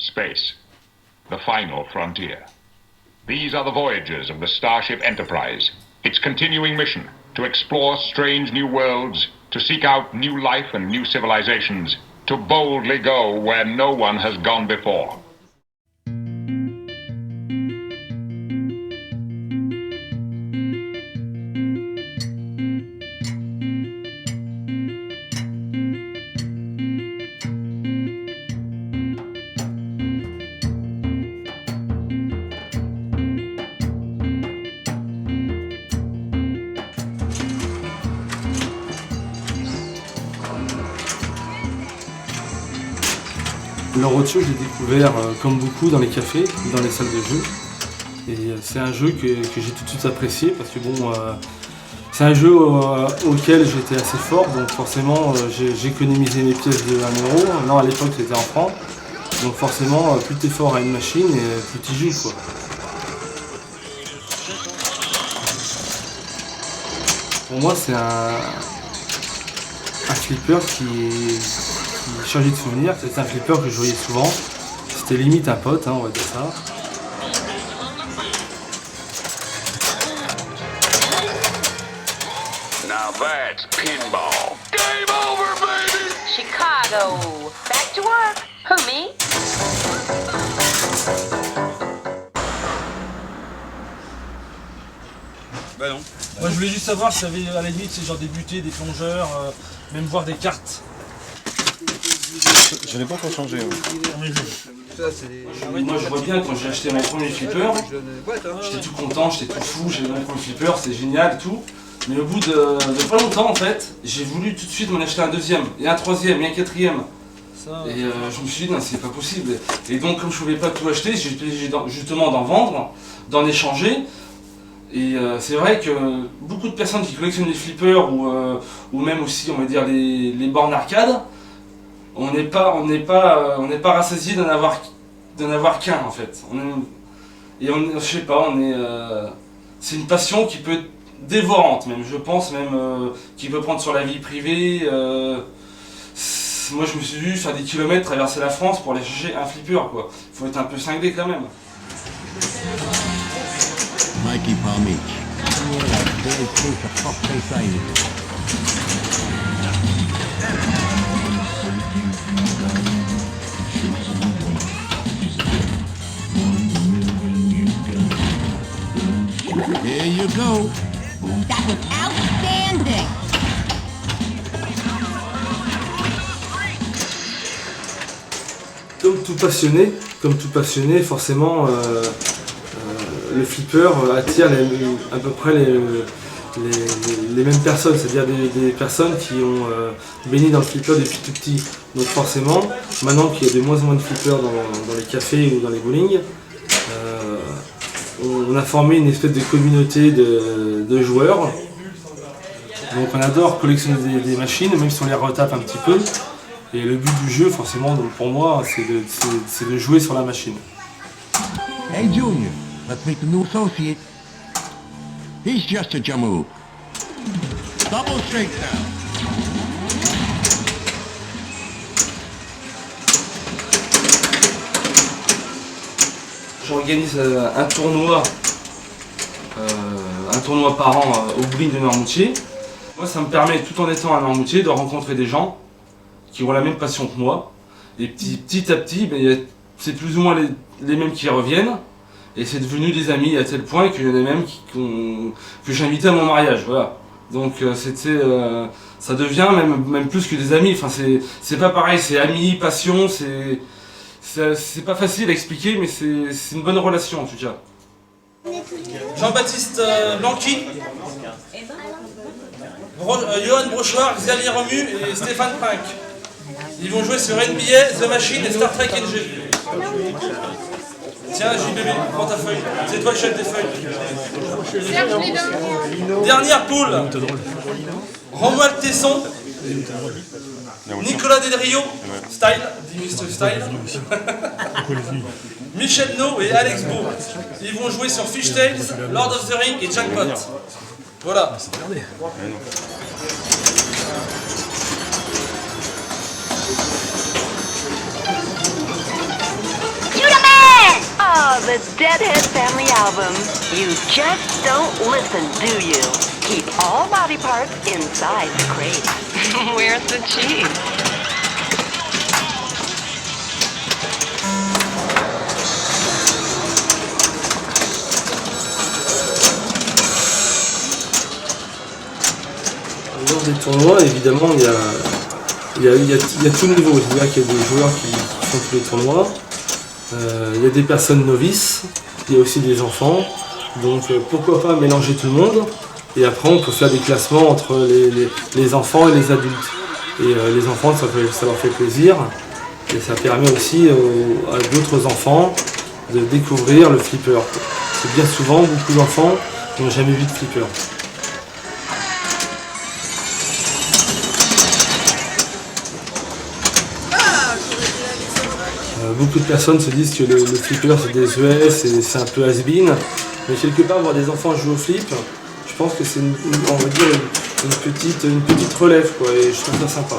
Space, the final frontier. These are the voyages of the Starship Enterprise, its continuing mission to explore strange new worlds, to seek out new life and new civilizations, to boldly go where no one has gone before. Le roadshow, je l'ai découvert comme beaucoup dans les cafés, dans les salles de jeu. Et c'est un jeu que j'ai tout de suite apprécié parce que bon, c'est un jeu auquel j'étais assez fort, donc forcément j'ai économisé mes pièces de 1 euro. Non, à l'époque c'était en francs. Donc forcément, plus t'es fort à une machine et plus t'y joues, quoi. Pour moi, c'est un flipper qui changeait de souvenir. C'était un flipper que je voyais souvent. C'était limite un pote, hein, on va dire ça. Now that's pinball. Game over, baby! Chicago. Back to work. Who, me? Bah non. Moi je voulais juste savoir si y avait à la limite ces genre des butées, des plongeurs, même voir des cartes. Je n'ai pas encore changé. Moi je vois bien quand j'ai acheté mon premier flipper, j'étais tout content, j'étais tout fou, j'ai mon premier flipper, c'est génial et tout. Mais au bout de pas longtemps en fait, j'ai voulu tout de suite m'en acheter un deuxième, et un troisième, et un quatrième. Et je me suis dit non c'est pas possible. Et donc comme je pouvais pas tout acheter, j'ai obligé justement d'en vendre, d'en échanger. Et c'est vrai que beaucoup de personnes qui collectionnent des flippers ou même aussi on va dire les bornes arcade, on n'est pas rassasié d'en avoir qu'un en fait. Je sais pas, c'est une passion qui peut être dévorante même, je pense même, qui peut prendre sur la vie privée. Moi je me suis dû faire des kilomètres, traverser la France pour aller chercher un flipper quoi. Il faut être un peu cinglé quand même. Mikey Palm Beach. Very close to Hot Face Island. Here you go. That was outstanding. Comme tout passionné, forcément, le flipper attire à peu près les mêmes personnes, c'est-à-dire des personnes qui ont baigné dans le flipper depuis tout petit. Donc forcément, maintenant qu'il y a de moins en moins de flippers dans les cafés ou dans les bowling, on a formé une espèce de communauté de joueurs. Donc on adore collectionner des machines, même si on les retape un petit peu. Et le but du jeu, forcément, donc pour moi, c'est de jouer sur la machine. Hey Junior, let's meet the new associate. He's just a Jamu. Double straight now. J'organise un tournoi par an au bowling de Noirmoutier. Moi, ça me permet, tout en étant à Noirmoutier, de rencontrer des gens qui ont la même passion que moi. Et petit à petit, c'est plus ou moins les mêmes qui reviennent. Et c'est devenu des amis à tel point qu'il y en a même que j'ai invité à mon mariage. Voilà. Donc ça devient même plus que des amis. Enfin, c'est pas pareil, c'est amis, passion, c'est pas facile à expliquer, mais c'est une bonne relation en tout cas. Jean-Baptiste Blanqui, Johan Brochoir, Xavier Romu et Stéphane Pink. Ils vont jouer sur NBA, The Machine et Star Trek NG. Tiens, JBB, prends ta feuille. C'est toi le chef des feuilles. Dernière poule. Romuald Tesson, Nicolas Del Rio, Style, Mr. Style, Michel No et Alex Beau. Ils vont jouer sur Fishtails, Lord of the Ring et Jackpot. Voilà. Ah, the Deadhead Family Album. You just don't listen, do you? Keep all body parts inside the crate. Where's the cheese? Lors des tournois, évidemment, il y a tout le niveau. C'est-à-dire qu'il y a des joueurs qui font tous les tournois. Il y a des personnes novices, il y a aussi des enfants. Donc pourquoi pas mélanger tout le monde. Et après, on peut faire des classements entre les enfants et les adultes. Et les enfants, ça leur fait plaisir. Et ça permet aussi à d'autres enfants de découvrir le flipper. C'est bien souvent, beaucoup d'enfants n'ont jamais vu de flipper. Beaucoup de personnes se disent que le flipper c'est désuet, c'est un peu has-been. Mais quelque part, voir des enfants jouer au flip, je pense que c'est on va dire une petite relève, quoi, et je trouve ça sympa.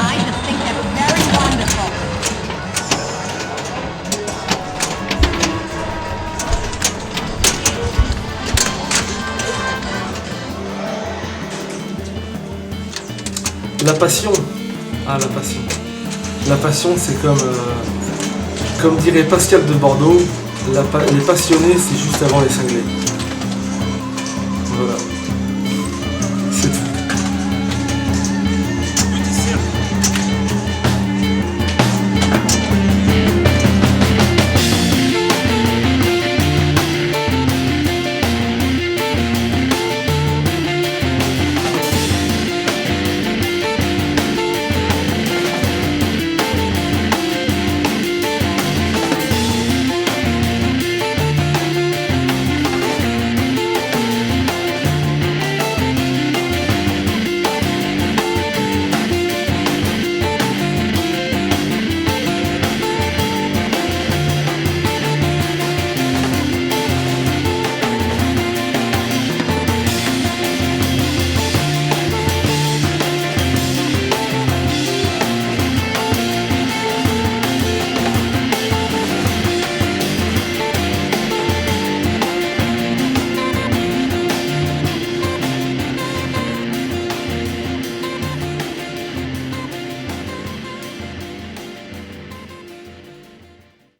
I just think that's very wonderful. La passion. Ah, la passion. La passion, c'est comme dirait Pascal de Bordeaux, les passionnés, c'est juste avant les cinglés. Voilà.